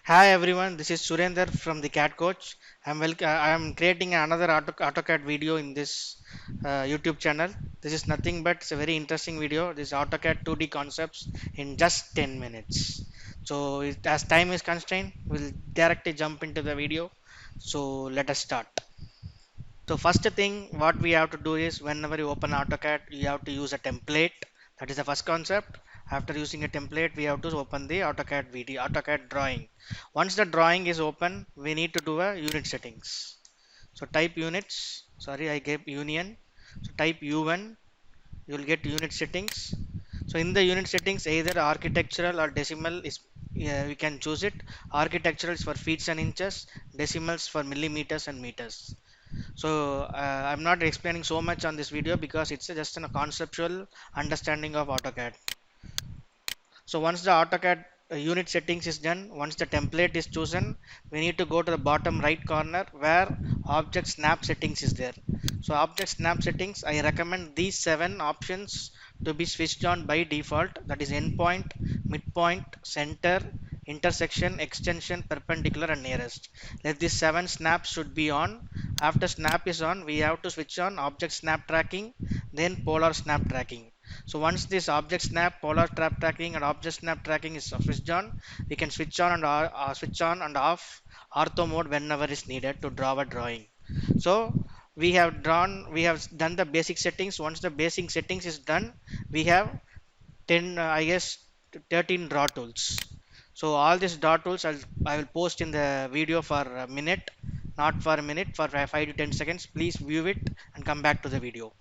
Hi everyone, this is Surender from the CAD Coach. I am creating another AutoCAD video in this YouTube channel. This is nothing but it's a very interesting video. This AutoCAD 2D concepts in just 10 minutes. So as time is constrained, we'll directly jump into the video. So let us start. So first thing what we have to do is whenever you open AutoCAD, you have to use a template. That is the first concept. After using a template, we have to open the AutoCAD video, AutoCAD drawing. Once the drawing is open, we need to do a unit settings. So type units. Sorry, I gave union. So type U1. You will get unit settings. So in the unit settings, either architectural or decimal is we can choose it. Architectural is for feet and inches, decimals for millimeters and meters. So I'm not explaining so much on this video because it's just a conceptual understanding of AutoCAD. So once the AutoCAD unit settings is done, once the template is chosen, we need to go to the bottom right corner where object snap settings is there. So object snap settings, I recommend these 7 options to be switched on by default. That is endpoint, midpoint, center, intersection, extension, perpendicular and nearest. Let these 7 snaps should be on. After snap is on, we have to switch on object snap tracking, then polar snap tracking. So once this object snap, polar trap tracking and object snap tracking is switched on, we can switch on and switch on and off ortho mode whenever is needed to draw a drawing. So we have done the basic settings. Once the basic settings is done, we have 10, I guess 13 draw tools. So all these draw tools I will post in the video for a minute, not for a minute, for 5 to 10 seconds. Please view it and come back to the video.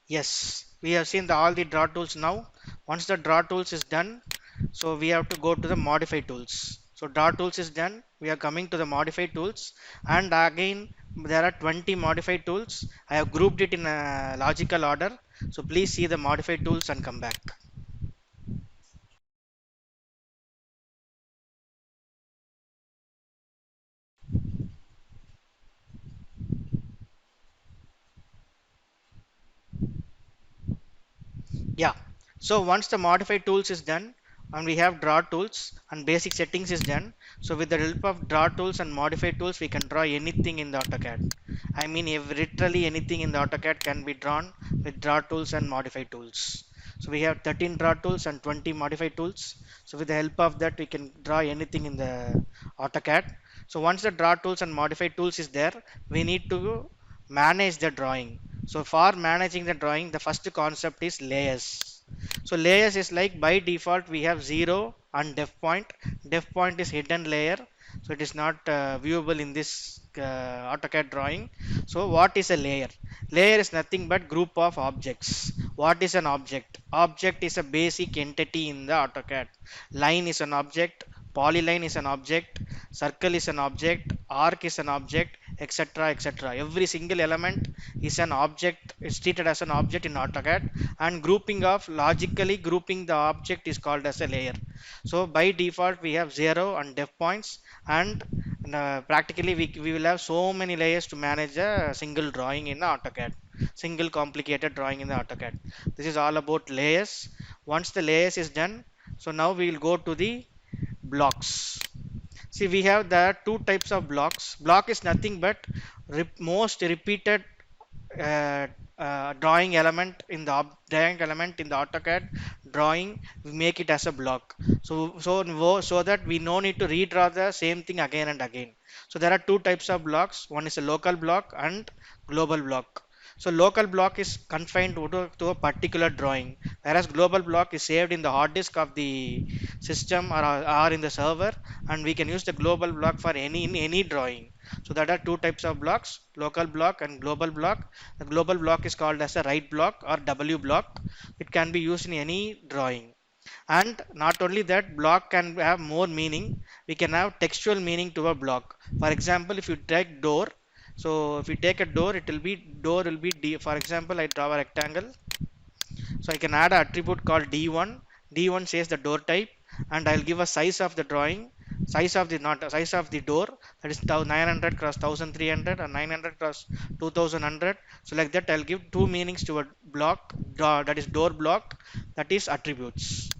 Yes, we have seen all the draw tools now. Once the draw tools is done, so we have to go to the modify tools. So draw tools is done. We are coming to the modify tools, and again there are 20 modify tools. I have grouped it in a logical order. So please see the modify tools and come back. Yeah. So once the modify tools is done and we have draw tools and basic settings is done. So with the help of draw tools and modify tools, we can draw anything in the AutoCAD. I mean, if literally anything in the AutoCAD can be drawn with draw tools and modify tools. So we have 13 draw tools and 20 modify tools. So with the help of that, we can draw anything in the AutoCAD. So once the draw tools and modify tools is there, we need to manage the drawing. So for managing the drawing, the first concept is layers. So layers is like by default we have 0 and def point. Def point is hidden layer, so it is not viewable in this AutoCAD drawing. So what is a layer? Layer is nothing but group of objects. What is an object? Object is a basic entity in the AutoCAD. Line is an object, polyline is an object, circle is an object, arc is an object, etc, etc. Every single element is an object, is treated as an object in AutoCAD, and grouping of logically grouping the object is called as a layer. So by default we have 0 and def points, and practically we will have so many layers to manage a single drawing in the AutoCAD, single complicated drawing in the AutoCAD. This is all about layers. Once the layers is done, so now we will go to the blocks. See, we have the two types of blocks. Block is nothing but most repeated uh, drawing element in the drawing element in the AutoCAD drawing. We make it as a block. So that we no need to redraw the same thing again and again. So there are two types of blocks. One is a local block and global block. So local block is confined to a particular drawing, whereas global block is saved in the hard disk of the system, or in the server, and we can use the global block for any drawing. So there are two types of blocks, local block and global block. The global block is called as a right block or W block. It can be used in any drawing. And not only that, block can have more meaning. We can have textual meaning to a block. For example, if you take door, so if you take a door, it will be door will be D. For example, I draw a rectangle. So I can add an attribute called D1. D1 says the door type, and I'll give a size of the drawing. size of the not size of the door, that is 900 cross 1300 or 900 cross 2100. So like that I'll give two meanings to a block, that is door block, that is attributes.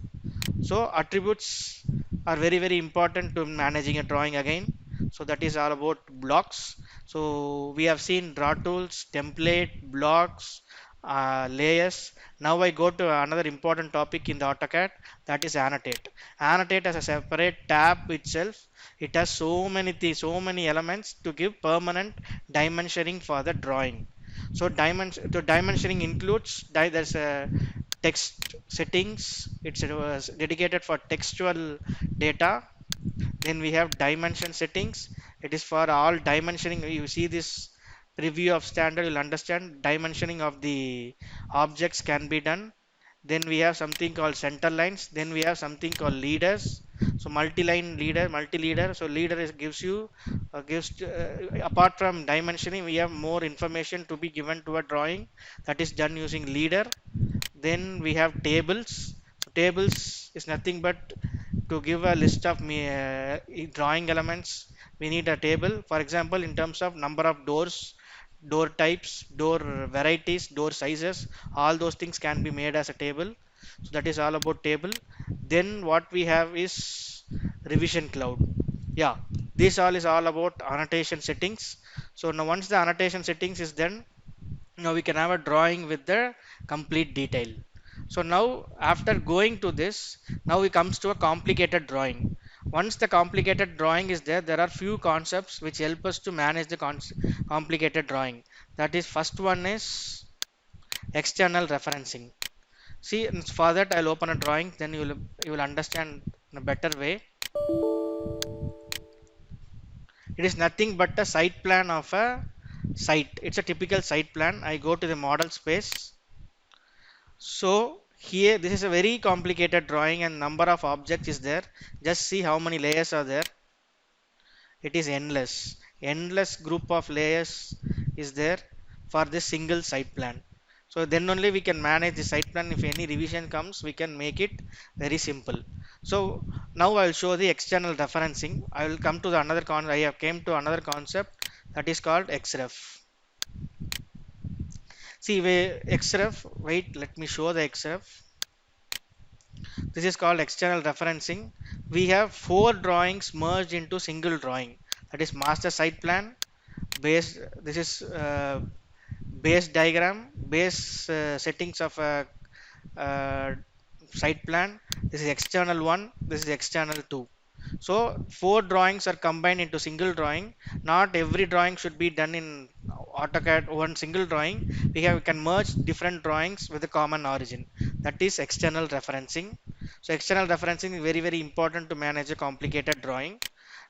So attributes are very very important to managing a drawing again. So that is all about blocks. So we have seen draw tools, template, blocks, layers. Now I go to another important topic in the AutoCAD, that is annotate. Annotate as a separate tab itself. It has so many so many elements to give permanent dimensioning for the drawing. So dimensioning includes there's a text settings. It was dedicated for textual data. Then we have dimension settings. It is for all dimensioning. You see this preview of standard, you'll understand dimensioning of the objects can be done. Then we have something called center lines. Then we have something called leaders. So multi-line leader, multi-leader. So leader gives you apart from dimensioning, we have more information to be given to a drawing, that is done using leader. Then we have tables. So tables is nothing but to give a list of drawing elements. We need a table. For example, in terms of number of doors, door types, door varieties, door sizes, all those things can be made as a table. So that is all about table. Then what we have is revision cloud. Yeah, this all is all about annotation settings. So now once the annotation settings is done, now we can have a drawing with the complete detail. So now after going to this, now it comes to a complicated drawing. Once the complicated drawing is there, there are few concepts which help us to manage the complicated drawing. That is, first one is external referencing. See, for that I'll open a drawing, then you will understand in a better way. It is nothing but a site plan of a site. It's a typical site plan. I go to the model space. So here this is a very complicated drawing and number of objects is there. Just see how many layers are there. It is endless. Endless group of layers is there for this single site plan. So then only we can manage the site plan. If any revision comes, we can make it very simple. So now I will show the external referencing. I will come to the another I have came to another concept, that is called XREF. See, XREF, wait, let me show the XREF. This is called external referencing. We have four drawings merged into single drawing. That is master site plan, base. This is base diagram, base settings of a site plan. This is external one. This is external two. So four drawings are combined into single drawing. Not every drawing should be done in AutoCAD one single drawing. We can merge different drawings with a common origin. That is external referencing. So external referencing is very very important to manage a complicated drawing.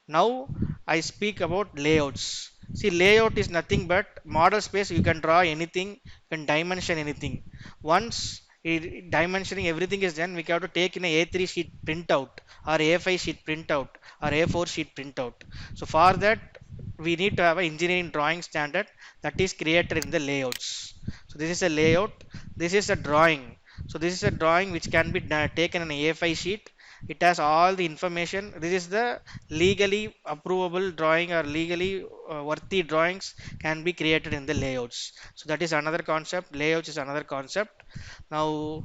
Now I speak about layouts. See, layout is nothing but model space. You can draw anything, you can dimension anything. Once dimensioning everything is done, we have to take in a A3 sheet printout or A5 sheet printout or A4 sheet printout. So for that we need to have an engineering drawing standard that is created in the layouts. So this is a layout. This is a drawing. So this is a drawing which can be taken in an A5 sheet. It has all the information. This is the legally approvable drawing or legally worthy drawings can be created in the layouts. So that is another concept. Layouts is another concept. Now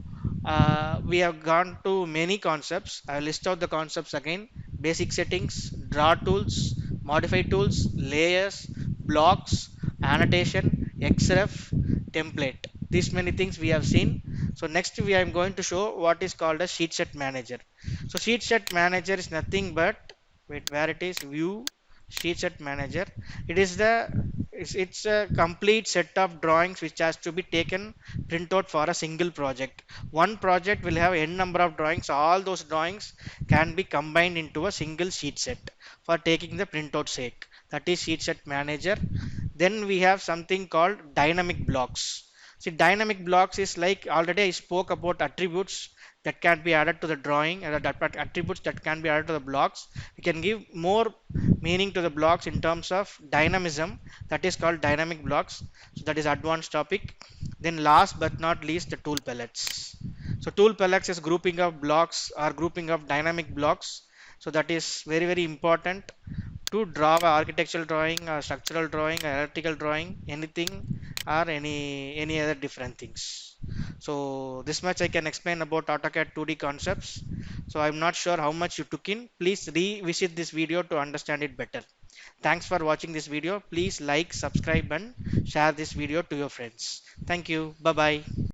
we have gone to many concepts. I will list out the concepts again. Basic settings, draw tools, modify tools, layers, blocks, annotation, XREF, template. These many things we have seen. So next we are going to show what is called a sheet set manager. So sheet set manager is nothing but, wait, where it is, view, sheet set manager. It is it's a complete set of drawings which has to be taken printout for a single project. One project will have n number of drawings. All those drawings can be combined into a single sheet set for taking the printout sake. That is sheet set manager. Then we have something called dynamic blocks. See, dynamic blocks is like, already I spoke about attributes that can be added to the drawing and attributes that can be added to the blocks. We can give more meaning to the blocks in terms of dynamism. That is called dynamic blocks. So that is advanced topic. Then last but not least, the tool pellets. So tool pellets is grouping of blocks or grouping of dynamic blocks So that is very very important to draw a architectural drawing, a structural drawing, a electrical drawing, anything or any other different things. So this much I can explain about AutoCAD 2D concepts. So I'm not sure how much you took in. Please revisit this video to understand it better. Thanks for watching this video. Please like, subscribe and share this video to your friends. Thank you. Bye bye.